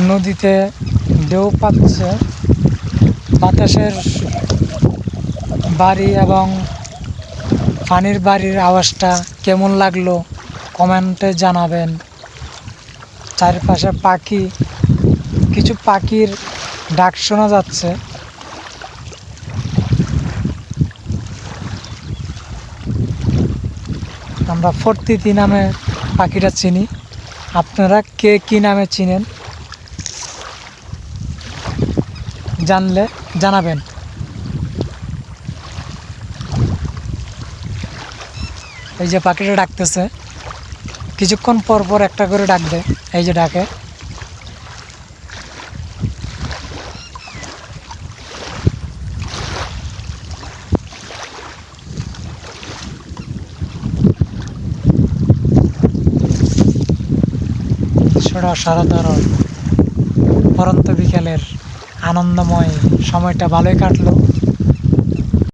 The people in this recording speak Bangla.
নদীতে ঢেউ পাচ্ছে, বাতাসের বাড়ি এবং পানির বাড়ির আওয়াজটা কেমন লাগলো কমেন্টে জানাবেন। চারপাশে পাখি, কিছু পাখির ডাক শোনা যাচ্ছে। আমরা ফর্তিতি নামে পাখিটা চিনি, আপনারা কে কী নামে চিনেন জানলে জানাবেন। এই যে পাখিটা ডাকতেছে, কিছুক্ষণ পর পর একটা করে ডাকবে, এই যে ডাকে। সেটা অসাধারণ। পরন্ত বিকেলের আনন্দময় সময়টা ভালোই কাটলো।